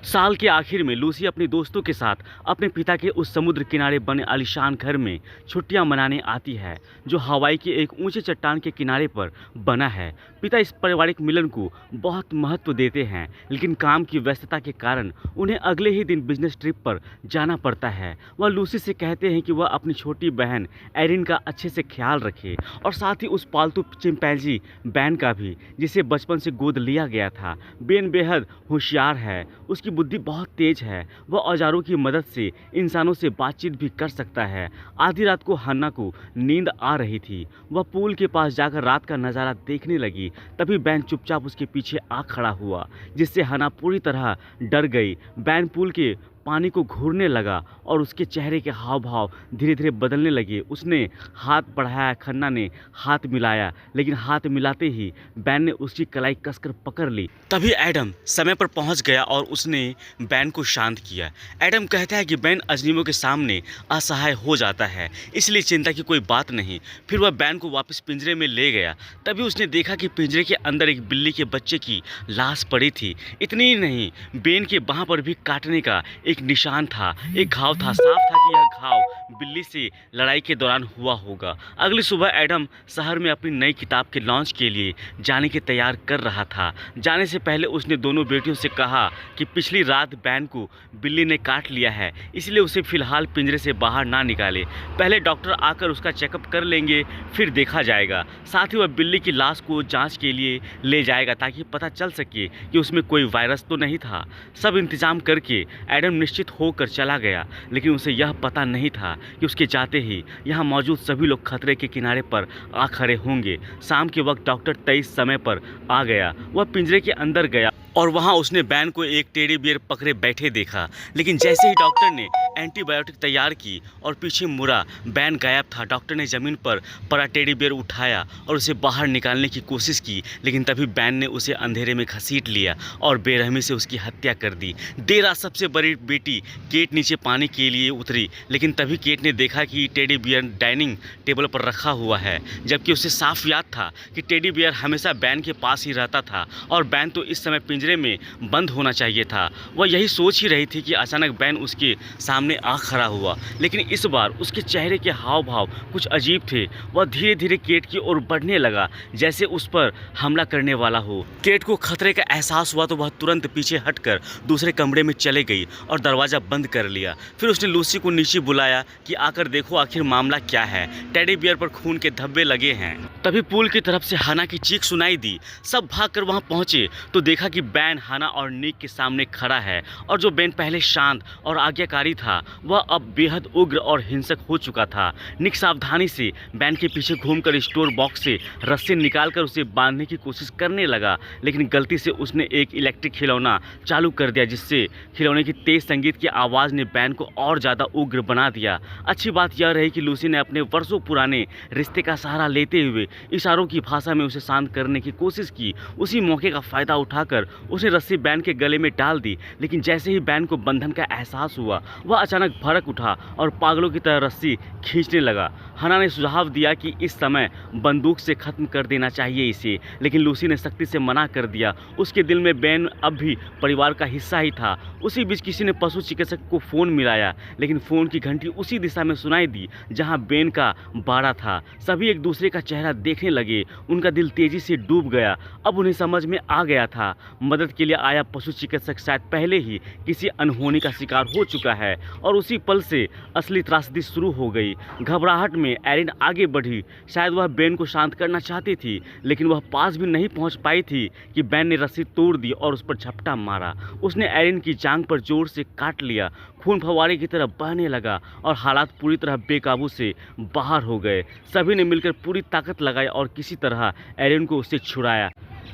साल के आखिर में लूसी अपने दोस्तों के साथ अपने पिता के उस समुद्र किनारे बने आलीशान घर में छुट्टियां मनाने आती है जो हवाई के एक ऊंचे चट्टान के किनारे पर बना है। पिता इस पारिवारिक मिलन को बहुत महत्व देते हैं, लेकिन काम की व्यस्तता के कारण उन्हें अगले ही दिन बिजनेस ट्रिप पर जाना पड़ता है। वह लूसी से कहते हैं कि वह अपनी छोटी बहन एरिन का अच्छे से ख्याल रखे और साथ ही उस पालतू चिंपैंजी बैन का भी, जिसे बचपन से गोद लिया गया था। बेन बेहद होशियार है, उसकी बुद्धि बहुत तेज है। वह औजारों की मदद से इंसानों से बातचीत भी कर सकता है। आधी रात को हन्ना को नींद आ रही थी। वह पूल के पास जाकर रात का नज़ारा देखने लगी। तभी बैन चुपचाप उसके पीछे आ खड़ा हुआ, जिससे हन्ना पूरी तरह डर गई। बैन पूल के पानी को घूरने लगा और उसके चेहरे के हाव भाव धीरे धीरे बदलने लगे। उसने हाथ बढ़ाया, खन्ना ने हाथ मिलाया, लेकिन हाथ मिलाते ही बैन ने उसकी कलाई कसकर पकड़ ली। तभी एडम समय पर पहुंच गया और उसने बैन को शांत किया। एडम कहता है कि बैन अजनबियों के सामने असहाय हो जाता है, इसलिए चिंता की कोई बात नहीं। फिर वह बैन को वापस पिंजरे में ले गया। तभी उसने देखा कि पिंजरे के अंदर एक बिल्ली के बच्चे की लाश पड़ी थी। इतनी ही नहीं, बैन के बाह पर भी काटने का एक निशान था, एक घाव था। साफ था कि यह घाव बिल्ली से लड़ाई के दौरान हुआ होगा। अगली सुबह एडम शहर में अपनी नई किताब के लॉन्च के लिए जाने की तैयार कर रहा था। जाने से पहले उसने दोनों बेटियों से कहा कि पिछली रात बैन को बिल्ली ने काट लिया है, इसलिए उसे फिलहाल पिंजरे से बाहर ना निकाले। पहले डॉक्टर आकर उसका चेकअप कर लेंगे, फिर देखा जाएगा। साथ ही वह बिल्ली की लाश को जांच के लिए ले जाएगा ताकि पता चल सके कि उसमें कोई वायरस तो नहीं था। सब इंतजाम करके एडम निश्चित होकर चला गया, लेकिन उसे यह पता नहीं था कि उसके जाते ही यहाँ मौजूद सभी लोग खतरे के किनारे पर आ खड़े होंगे। शाम के वक्त डॉक्टर 23 समय पर आ गया। वह पिंजरे के अंदर गया और वहाँ उसने बैन को एक टेडी बियर पकड़े बैठे देखा, लेकिन जैसे ही डॉक्टर ने एंटीबायोटिक तैयार की और पीछे मुड़ा, बैन गायब था। डॉक्टर ने ज़मीन पर पड़ा टेडी बियर उठाया और उसे बाहर निकालने की कोशिश की, लेकिन तभी बैन ने उसे अंधेरे में घसीट लिया और बेरहमी से उसकी हत्या कर दी। देर रात सबसे बड़ी बेटी केट नीचे पानी के लिए उतरी, लेकिन तभी केट ने देखा कि टेडी बियर डाइनिंग टेबल पर रखा हुआ है, जबकि उसे साफ याद था कि टेडी बियर हमेशा बैन के पास ही रहता था और बैन तो इस समय पिंजरे में बंद होना चाहिए था। वह यही सोच ही रही थी कि अचानक बैन उसके सामने आ खड़ा हुआ, लेकिन इस बार उसके चेहरे के हाव भाव कुछ अजीब थे। वह धीरे धीरे केट की ओर बढ़ने लगा, जैसे उस पर हमला करने वाला हो। केट को खतरे का एहसास हुआ तो वह तुरंत पीछे हटकर दूसरे कमरे में चले गई और दरवाज़ा बंद कर लिया। फिर उसने लूसी को नीचे बुलाया कि आकर देखो आखिर मामला क्या है। टेडी बियर पर खून के धब्बे लगे हैं। तभी पूल की तरफ से हना की चीख सुनाई दी। सब भागकर वहां पहुंचे तो देखा कि बैन हना और निक के सामने खड़ा है, और जो बैन पहले शांत और आज्ञाकारी था वह अब बेहद उग्र और हिंसक हो चुका था। निक सावधानी से बैन के पीछे घूमकर स्टोर बॉक्स से रस्सी निकालकर उसे बांधने की कोशिश करने लगा, लेकिन गलती से उसने एक इलेक्ट्रिक खिलौना चालू कर दिया, जिससे खिलौने की तेज संगीत की आवाज़ ने बैन को और ज़्यादा उग्र बना दिया। अच्छी बात यह रही कि लूसी ने अपने वर्षों पुराने रिश्ते का सहारा लेते हुए इशारों की भाषा में उसे शांत करने की कोशिश की। उसी मौके का फ़ायदा उठाकर उसने रस्सी बैन के गले में डाल दी, लेकिन जैसे ही बैन को बंधन का एहसास हुआ वह अचानक भड़क उठा और पागलों की तरह रस्सी खींचने लगा। हना ने सुझाव दिया कि इस समय बंदूक से ख़त्म कर देना चाहिए इसे, लेकिन लूसी ने सख्ती से मना कर दिया। उसके दिल में बैन अब भी परिवार का हिस्सा ही था। उसी बीच किसी ने पशु चिकित्सक को फ़ोन मिलाया, लेकिन फ़ोन की घंटी उसी दिशा में सुनाई दी जहां बैन का बाड़ा था। सभी एक दूसरे का चेहरा देखने लगे। उनका दिल तेज़ी से डूब गया। अब उन्हें समझ में आ गया था, मदद के लिए आया पशु चिकित्सक शायद पहले ही किसी अनहोनी का शिकार हो चुका है, और उसी पल से असली त्रासदी शुरू हो गई। घबराहट में एरिन आगे बढ़ी। शायद वह बैन को शांत करना चाहती थी, लेकिन वह पास भी नहीं पहुंच पाई थी कि बैन ने रस्सी तोड़ दी और उस पर झपटा मारा। उसने एरिन की जांघ पर जोर से काट लिया। खून फव्वारे की तरह बहने लगा और हालात पूरी तरह बेकाबू से बाहर हो गए। सभी ने मिलकर पूरी ताकत लगाई और किसी तरह एरिन को उससे छुड़ाया।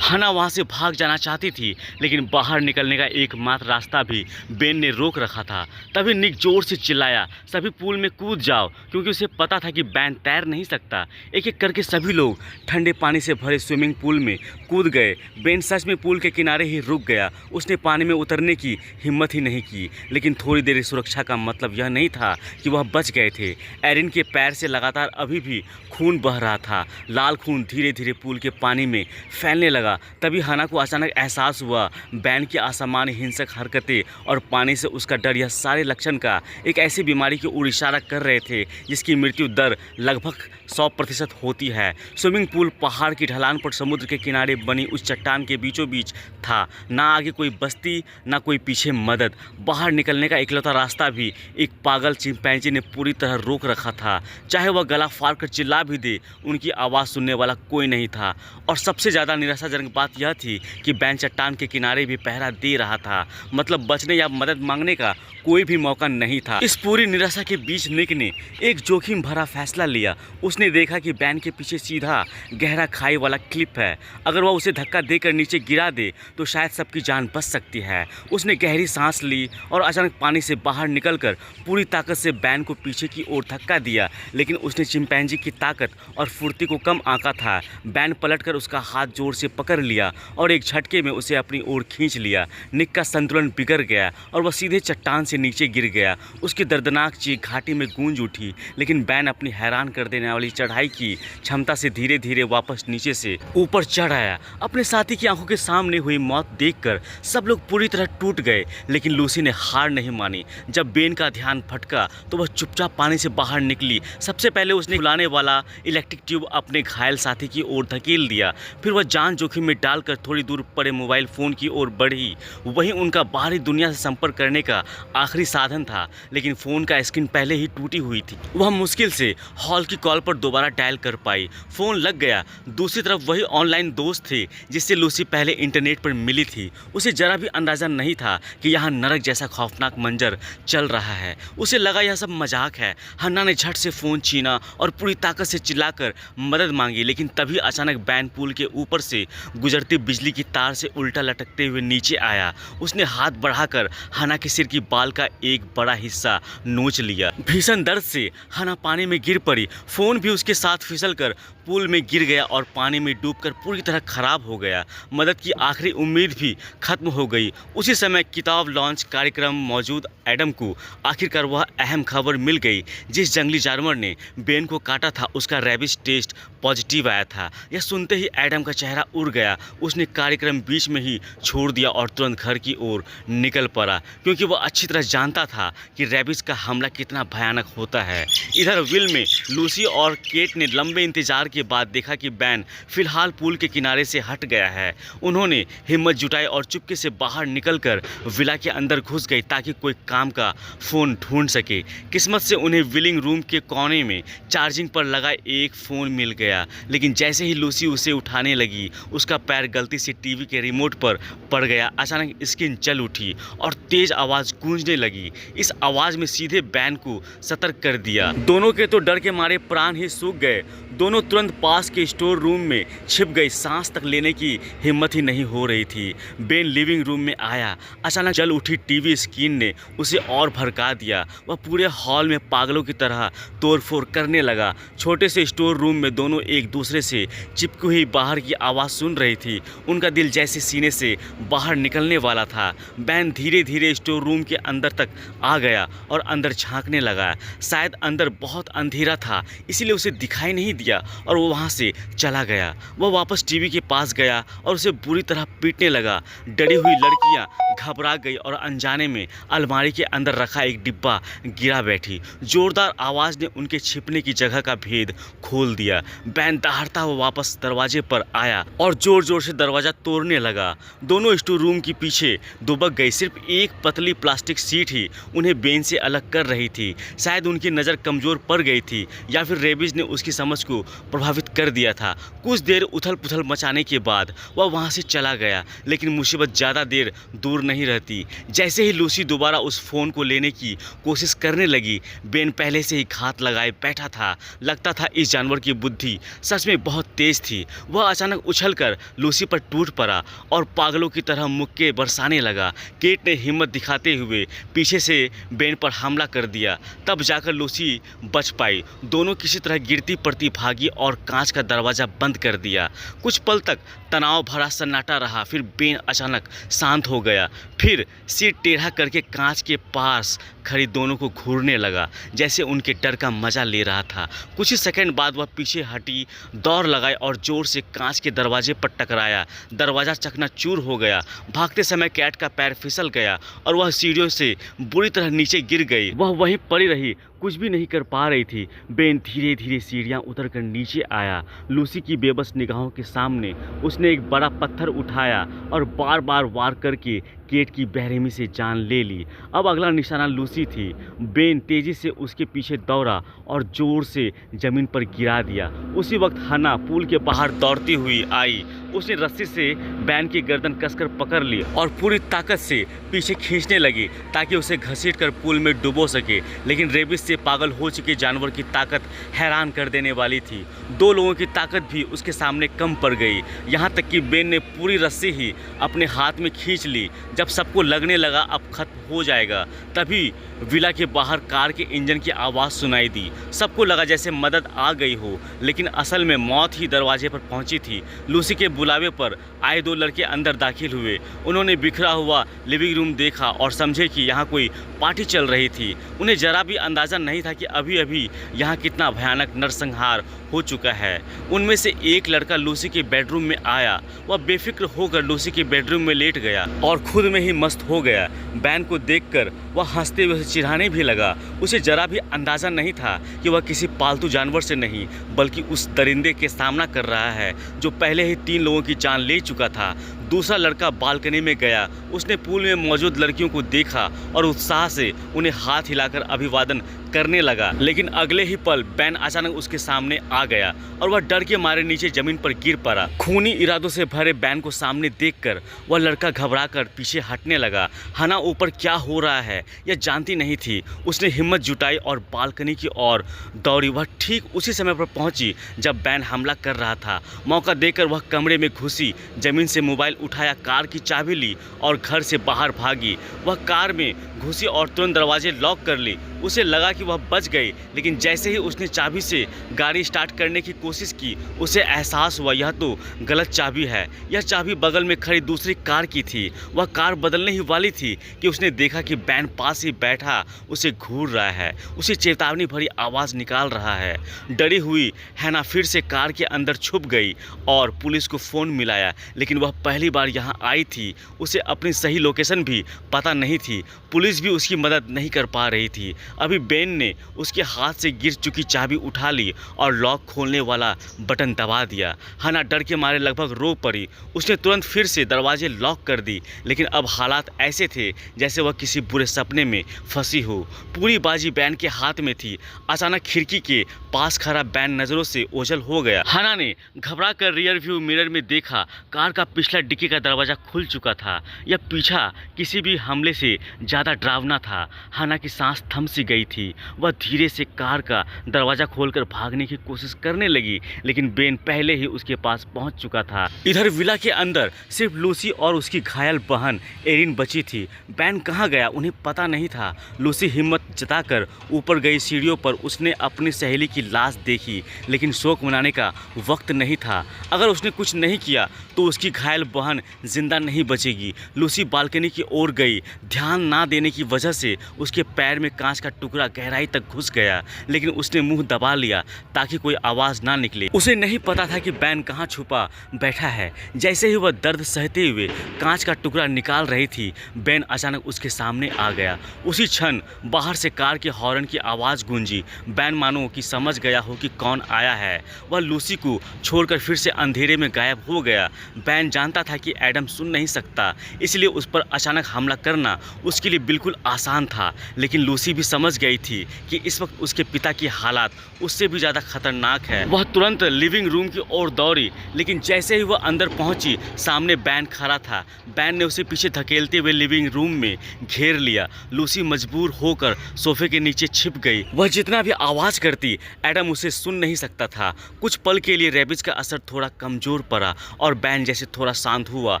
हना वहाँ से भाग जाना चाहती थी, लेकिन बाहर निकलने का एकमात्र रास्ता भी बेन ने रोक रखा था। तभी निक जोर से चिल्लाया, सभी पूल में कूद जाओ, क्योंकि उसे पता था कि बैन तैर नहीं सकता। एक एक करके सभी लोग ठंडे पानी से भरे स्विमिंग पूल में कूद गए। बेन सच में पूल के किनारे ही रुक गया। उसने पानी में उतरने की हिम्मत ही नहीं की, लेकिन थोड़ी देर सुरक्षा का मतलब यह नहीं था कि वह बच गए थे। एरिन के पैर से लगातार अभी भी खून बह रहा था। लाल खून धीरे धीरे पूल के पानी में फैलने लगा लगा। तभी हना को अचानक एहसास हुआ बैन की असामान्य हिंसक हरकतें और पानी से उसका डर, यह सारे लक्षण का एक ऐसी बीमारी की ओर इशारा कर रहे थे जिसकी मृत्यु दर लगभग 100% होती है। स्विमिंग पूल पहाड़ की ढलान पर समुद्र के किनारे बनी उस चट्टान के बीचों बीच था। ना आगे कोई बस्ती, ना कोई पीछे मदद। बाहर निकलने का इकलौता रास्ता भी एक पागल चिंपैंजी ने पूरी तरह रोक रखा था। चाहे वह गला फाड़ कर चिल्ला भी दे, उनकी आवाज़ सुनने वाला कोई नहीं था। और सबसे ज़्यादा निराशाजनक बात यह थी कि बैन चट्टान के किनारे भी पहरा दे रहा था। मतलब बचने या मदद मांगने का कोई भी मौका नहीं था। इस पूरी निराशा के बीच निक ने एक जोखिम भरा फैसला लिया। उसने देखा कि बैन के पीछे सीधा गहरा खाई वाला क्लिप है। अगर वह उसे धक्का देकर नीचे गिरा दे तो शायद सबकी जान बच सकती है। उसने गहरी सांस ली और अचानक पानी से बाहर निकलकर पूरी ताकत से बैन को पीछे की ओर धक्का दिया। लेकिन उसने चिंपैंजी की ताकत और फुर्ती को कम आंका था। बैन पलटकर उसका हाथ जोर से पकड़ लिया और एक झटके में उसे अपनी ओर खींच लिया। निक का संतुलन बिगड़ गया और वह सीधे चट्टान से नीचे गिर गया। उसकी दर्दनाक चीख घाटी में गूंज उठी। लेकिन बैन अपनी हैरान कर देने वाली चढ़ाई की क्षमता से धीरे धीरे वापस नीचे से ऊपर चढ़ आया। अपने साथी की आंखों के सामने हुई मौत देखकर सब लोग पूरी तरह टूट गए। लेकिन लूसी ने हार नहीं मानी। जब बेन का ध्यान भटका तो वह चुपचाप पानी से बाहर निकली। सबसे पहले उसने बुलाने वाला इलेक्ट्रिक ट्यूब अपने घायल साथी की ओर धकेल दिया। फिर वह जान जोखिम में डालकर थोड़ी दूर पड़े मोबाइल फ़ोन की ओर बढ़ी। वही उनका बाहरी दुनिया से संपर्क करने का आखिरी साधन था। लेकिन फ़ोन का स्क्रीन पहले ही टूटी हुई थी। वह मुश्किल से हॉल की कॉल पर दोबारा डायल कर पाई। फ़ोन लग गया। दूसरी तरफ वही ऑनलाइन दोस्त थे जिससे लूसी पहले इंटरनेट पर मिली थी। उसे जरा भी अंदाज़ा नहीं था कि यहाँ नरक जैसा खौफनाक मंजर चल रहा है। उसे लगा यह सब मजाक है। हन्ना ने झट से फ़ोन छीना और पूरी ताकत से चिल्लाकर मदद मांगी। लेकिन तभी अचानक बैन पुल के ऊपर से गुजरती बिजली की तार से उल्टा लटकते हुए नीचे आया। उसने हाथ बढ़ाकर हन्ना के सिर की बाल का एक बड़ा हिस्सा नोच लिया। भीषण दर्द से हन्ना पानी में गिर पड़ी। फ़ोन भी उसके साथ फिसलकर पूल में गिर गया और पानी में डूबकर पूरी तरह खराब हो गया। मदद की आखिरी उम्मीद भी खत्म हो गई। उसी समय किताब लॉन्च कार्यक्रम मौजूद एडम को आखिरकार वह अहम खबर मिल गई। जिस जंगली जानवर ने बेन को काटा था उसका रेबिस टेस्ट पॉजिटिव आया था। यह सुनते ही एडम का चेहरा उड़ गया। उसने कार्यक्रम बीच में ही छोड़ दिया और तुरंत घर की ओर निकल पड़ा, क्योंकि वह अच्छी तरह जानता था कि रेबिस का हमला कितना भयानक होता है। इधर विल में लूसी और केट ने लंबे इंतजार के बाद देखा कि बैन फिलहाल पुल के किनारे से हट गया है। उन्होंने हिम्मत जुटाई और चुपके से बाहर निकलकर विला के अंदर घुस गई ताकि कोई काम का फ़ोन ढूंढ सके। किस्मत से उन्हें विलिंग रूम के कोने में चार्जिंग पर लगा एक फ़ोन मिल गया। लेकिन जैसे ही लूसी उसे उठाने लगी उसका पैर गलती से टीवी के रिमोट पर पड़ गया। अचानक स्क्रीन चल उठी और तेज आवाज़ गूंजने लगी। इस आवाज़ में सीधे बैन को सतर्क कर दिया। दोनों के तो डर के मारे प्राण ही सूख गए। दोनों तुरंत पास के स्टोर रूम में छिप गई। सांस तक लेने की हिम्मत ही नहीं हो रही थी। बेन लिविंग रूम में आया। अचानक जल उठी टीवी स्क्रीन ने उसे और भड़का दिया। वह पूरे हॉल में पागलों की तरह तोड़फोड़ करने लगा। छोटे से स्टोर रूम में दोनों एक दूसरे से चिपकी हुई बाहर की आवाज़ सुन रही थी। उनका दिल जैसे सीने से बाहर निकलने वाला था। बैन धीरे धीरे स्टोर रूम के अंदर तक आ गया और अंदर झांकने लगा। शायद अंदर बहुत अंधेरा था इसलिए उसे दिखाई नहीं दिया और वो वहाँ से चला गया। वह वापस टीवी के पास गया और उसे बुरी तरह पीटने लगा। डरी हुई लड़कियाँ घबरा गई और अनजाने में अलमारी के अंदर रखा एक डिब्बा गिरा बैठी। जोरदार आवाज़ ने उनके छिपने की जगह का भेद खोल दिया। बैन दहाड़ता हुआ वापस दरवाजे पर आया और जोर जोर से दरवाज़ा तोड़ने लगा। दोनों स्टोर रूम के पीछे दुबक गई। सिर्फ एक पतली प्लास्टिक सीट ही उन्हें बेन से अलग कर रही थी। शायद उनकी नज़र कमज़ोर पड़ गई थी या फिर रेबिस ने उसकी समझ को प्रभावित कर दिया था। कुछ देर उथल पुथल मचाने के बाद वह वहाँ से चला गया। लेकिन मुसीबत ज़्यादा देर दूर नहीं रहती। जैसे ही लूसी दोबारा उस फ़ोन को लेने की कोशिश करने लगी, बेन पहले से ही घात लगाए बैठा था। लगता था इस जानवर की बुद्धि सच में बहुत तेज थी। वह अचानक उछलकर लूसी पर टूट पड़ा और पागलों की तरह मुक्के बरसाने लगा। केट ने हिम्मत दिखाते हुए पीछे से बेन पर हमला कर दिया। तब जाकर लूसी बच पाई। दोनों किसी तरह गिरती पड़ती भागी और कांच का दरवाज़ा बंद कर दिया। कुछ पल तक तनाव भरा सन्नाटा रहा। फिर बेन अचानक शांत हो गया। फिर सिर टेढ़ा करके कांच के पास खड़ी दोनों को घूरने लगा, जैसे उनके डर का मजा ले रहा था। कुछ ही सेकंड बाद वह पीछे हटी, दौड़ लगाई और जोर से कांच के दरवाजे पर टकराया। दरवाज़ा चकनाचूर हो गया। भागते समय कैट का पैर फिसल गया और वह सीढ़ियों से बुरी तरह नीचे गिर गई। वह वहीं पड़ी रही, कुछ भी नहीं कर पा रही थी। बेन धीरे धीरे सीढ़ियाँ उतरकर नीचे आया। लूसी की बेबस निगाहों के सामने उसने एक बड़ा पत्थर उठाया और बार बार वार करके केट की बेरहमी से जान ले ली। अब अगला निशाना लूसी थी। बेन तेजी से उसके पीछे दौड़ा और जोर से जमीन पर गिरा दिया। उसी वक्त हना पूल के बाहर दौड़ती हुई आई। उसने रस्सी से बैन की गर्दन कसकर पकड़ ली और पूरी ताकत से पीछे खींचने लगी ताकि उसे घसीटकर पूल में डुबो सके। लेकिन रेबिस से पागल हो चुके जानवर की ताकत हैरान कर देने वाली थी। दो लोगों की ताकत भी उसके सामने कम पड़ गई। यहाँ तक कि बेन ने पूरी रस्सी ही अपने हाथ में खींच ली। जब सबको लगने लगा अब खत्म हो जाएगा, तभी विला के बाहर कार के इंजन की आवाज़ सुनाई दी। सबको लगा जैसे मदद आ गई हो, लेकिन असल में मौत ही दरवाजे पर पहुंची थी। लूसी के बुलावे पर आए दो लड़के अंदर दाखिल हुए। उन्होंने बिखरा हुआ लिविंग रूम देखा और समझे कि यहाँ कोई पार्टी चल रही थी। उन्हें जरा भी अंदाज़ा नहीं था कि अभी अभी यहाँ कितना भयानक नरसंहार हो चुका है। उनमें से एक लड़का लूसी के बेडरूम में आया। वह बेफिक्र होकर लूसी के बेडरूम में लेट गया और खुद में ही मस्त हो गया। बैन को देखकर वह हंसते हुए चिढ़ाने भी लगा। उसे जरा भी अंदाज़ा नहीं था कि वह किसी पालतू जानवर से नहीं बल्कि उस दरिंदे के सामना कर रहा है जो पहले ही 3 लोगों की जान ले चुका था। दूसरा लड़का बालकनी में गया। उसने पूल में मौजूद लड़कियों को देखा और उत्साह से उन्हें हाथ हिलाकर अभिवादन करने लगा। लेकिन अगले ही पल बैन अचानक उसके सामने आ गया और वह डर के मारे नीचे जमीन पर गिर पड़ा। खूनी इरादों से भरे बैन को सामने देखकर वह लड़का घबराकर पीछे हटने लगा। हना ऊपर क्या हो रहा है यह जानती नहीं थी। उसने हिम्मत जुटाई और बालकनी की ओर दौड़ी। वह ठीक उसी समय पर पहुंची जब बैन हमला कर रहा था। मौका देकर वह कमरे में घुसी, जमीन से मोबाइल उठाया, कार की चाबी ली और घर से बाहर भागी। वह कार में घुसी और तुरंत दरवाजे लॉक कर ली। उसे लगा कि वह बच गई, लेकिन जैसे ही उसने चाबी से गाड़ी स्टार्ट करने की कोशिश की, उसे एहसास हुआ यह तो गलत चाबी है। यह चाबी बगल में खड़ी दूसरी कार की थी। वह कार बदलने ही वाली थी कि उसने देखा कि बैन पास ही बैठा उसे घूर रहा है, उसे चेतावनी भरी आवाज़ निकाल रहा है। डरी हुई हैना फिर से कार के अंदर छुप गई और पुलिस को फ़ोन मिलाया, लेकिन वह पहली बार यहाँ आई थी। उसे अपनी सही लोकेशन भी पता नहीं थी। पुलिस भी उसकी मदद नहीं कर पा रही थी। अभी बेन ने उसके हाथ से गिर चुकी चाबी उठा ली और लॉक खोलने वाला बटन दबा दिया। हना डर के मारे लगभग रो पड़ी। उसने तुरंत फिर से दरवाजे लॉक कर दी, लेकिन अब हालात ऐसे थे जैसे वह किसी बुरे सपने में फंसी हो। पूरी बाजी बैन के हाथ में थी। अचानक खिड़की के पास खड़ा बैन नज़रों से ओझल हो गया। हना ने घबरा कर रियर व्यू मिरर में देखा। कार का पिछला डिक्की का दरवाज़ा खुल चुका था। यह पीछा किसी भी हमले से ज़्यादा डरावना था। हना की सांस थम सी गई थी। वह धीरे से कार का दरवाज़ा खोलकर भागने की कोशिश करने लगी, लेकिन बेन पहले ही उसके पास पहुंच चुका था। इधर विला के अंदर सिर्फ लूसी और उसकी घायल बहन एरिन बची थी। बैन कहाँ गया उन्हें पता नहीं था। लूसी हिम्मत जताकर ऊपर गई। सीढ़ियों पर उसने अपनी सहेली की लाश देखी, लेकिन शोक मनाने का वक्त नहीं था। अगर उसने कुछ नहीं किया तो उसकी घायल बहन जिंदा नहीं बचेगी। लूसी बालकनी की ओर गई। ध्यान ना देने की वजह से उसके पैर में कांच का टुकड़ा गहराई तक घुस गया, लेकिन उसने मुंह दबा लिया ताकि कोई आवाज़ ना निकले। उसे नहीं पता था कि बैन कहाँ छुपा बैठा है। जैसे ही वह दर्द सहते हुए कांच का टुकड़ा निकाल रही थी, बैन अचानक उसके सामने आ गया। उसी क्षण बाहर से कार के हॉर्न की आवाज़ गूंजी। बैन मानो कि समझ गया हो कि कौन आया है। वह लूसी को छोड़कर फिर से अंधेरे में गायब हो गया। बैन जानता था कि एडम सुन नहीं सकता, इसलिए उस पर अचानक हमला करना उसके लिए बिल्कुल आसान था। लेकिन लूसी भी समझ गई थी कि इस वक्त उसके पिता की हालात उससे भी ज़्यादा खतरनाक है। वह तुरंत लिविंग रूम की ओर दौड़ी, लेकिन जैसे ही वह अंदर पहुंची, सामने बैन खड़ा था। बैन ने उसे पीछे धकेलते हुए लिविंग रूम में घेर लिया। लूसी मजबूर होकर सोफे के नीचे छिप गई। वह जितना भी आवाज़ करती, एडम उसे सुन नहीं सकता था। कुछ पल के लिए रेबिस का असर थोड़ा कमज़ोर पड़ा और बैन जैसे थोड़ा शांत शांत हुआ,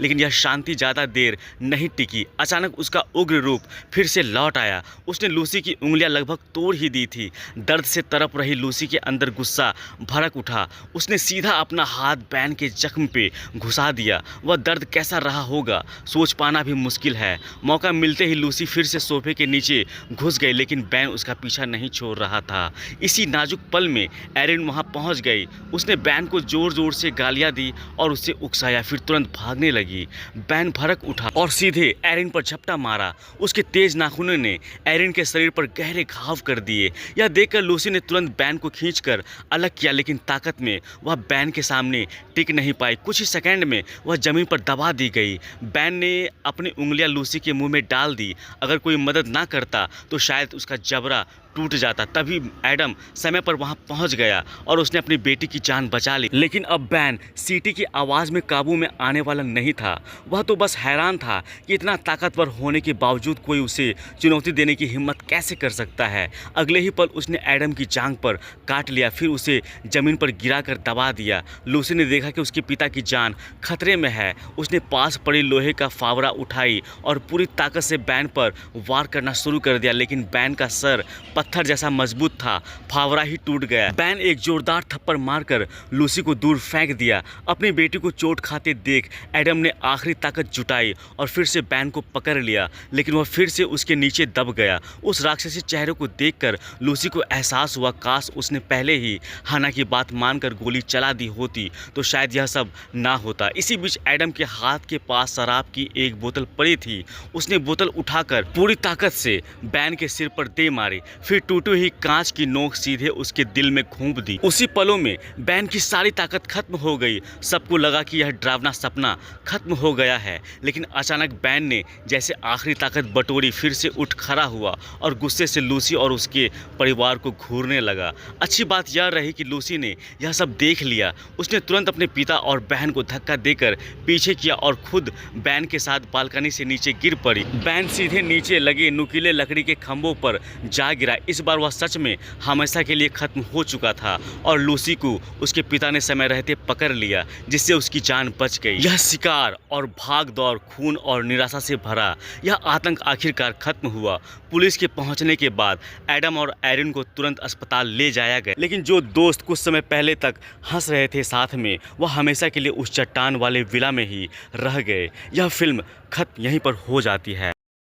लेकिन यह शांति ज़्यादा देर नहीं टिकी। अचानक उसका उग्र रूप फिर से लौट आया। उसने लूसी की उंगलियां लगभग तोड़ ही दी थी। दर्द से तड़प रही लूसी के अंदर गुस्सा भड़क उठा। उसने सीधा अपना हाथ बैन के जख्म पे घुसा दिया। वह दर्द कैसा रहा होगा सोच पाना भी मुश्किल है। मौका मिलते ही लूसी फिर से सोफे के नीचे घुस गई, लेकिन बैन उसका पीछा नहीं छोड़ रहा था। इसी नाजुक पल में एरिन वहां पहुंच गई। उसने बैन को जोर जोर से गालियां दी और उससे उकसाया, फिर तुरंत भागने लगी। बैन भड़क उठा और सीधे एरिन पर झपटा मारा। उसके तेज नाखूनों ने एरिन के शरीर पर गहरे घाव कर दिए। यह देखकर लूसी ने तुरंत बैन को खींचकर अलग किया, लेकिन ताकत में वह बैन के सामने टिक नहीं पाई। कुछ ही सेकंड में वह जमीन पर दबा दी गई। बैन ने अपनी उंगलियां लूसी के मुंह में डाल दी। अगर कोई मदद ना करता तो शायद उसका जबड़ा टूट जाता। तभी एडम समय पर वहां पहुंच गया और उसने अपनी बेटी की जान बचा ली। लेकिन अब बैन सीटी की आवाज़ में काबू में आने वाला नहीं था। वह तो बस हैरान था कि इतना ताकतवर होने के बावजूद कोई उसे चुनौती देने की हिम्मत कैसे कर सकता है। अगले ही पल उसने एडम की जांघ पर काट लिया, फिर उसे ज़मीन पर गिरा कर दबा दिया। लूसी ने देखा कि उसके पिता की जान खतरे में है। उसने पास पड़ी लोहे का फावड़ा उठाई और पूरी ताकत से बैन पर वार करना शुरू कर दिया, लेकिन बैन का सर पत्थर जैसा मजबूत था। फावड़ा ही टूट गया। बैन एक जोरदार थप्पड़ मारकर लूसी को दूर फेंक दिया। अपनी बेटी को चोट खाते देख एडम ने आखिरी ताकत जुटाई और फिर से बैन को पकड़ लिया, लेकिन वह फिर से उसके नीचे दब गया। उस राक्षसी चेहरे को देखकर लूसी को एहसास हुआ, काश उसने पहले ही हाना की बात मानकर गोली चला दी होती तो शायद यह सब ना होता। इसी बीच एडम के हाथ के पास शराब की एक बोतल पड़ी थी। उसने बोतल उठाकर पूरी ताकत से बैन के सिर पर दे मारी, फिर टूटी हुई कांच की नोक सीधे उसके दिल में घूंप दी। उसी पलों में बैन की सारी ताकत खत्म हो गई। सबको लगा कि यह डरावना सपना खत्म हो गया है, लेकिन अचानक बैन ने जैसे आखिरी ताकत बटोरी, फिर से उठ खड़ा हुआ और गुस्से से लूसी और उसके परिवार को घूरने लगा। अच्छी बात यह रही कि लूसी ने यह सब देख लिया। उसने तुरंत अपने पिता और बहन को धक्का देकर पीछे किया और खुद बैन के साथ बालकनी से नीचे गिर पड़ी। बैन सीधे नीचे लगे नुकीले लकड़ी के खंभों पर जा गिरा। इस बार वह सच में हमेशा के लिए खत्म हो चुका था और लूसी को उसके पिता ने समय रहते पकड़ लिया, जिससे उसकी जान बच गई। यह शिकार और भाग दौड़, खून और निराशा से भरा यह आतंक आखिरकार खत्म हुआ। पुलिस के पहुंचने के बाद एडम और एरिन को तुरंत अस्पताल ले जाया गया, लेकिन जो दोस्त कुछ समय पहले तक हंस रहे थे साथ में, वह हमेशा के लिए उस चट्टान वाले विला में ही रह गए। यह फिल्म खत्म यहीं पर हो जाती है।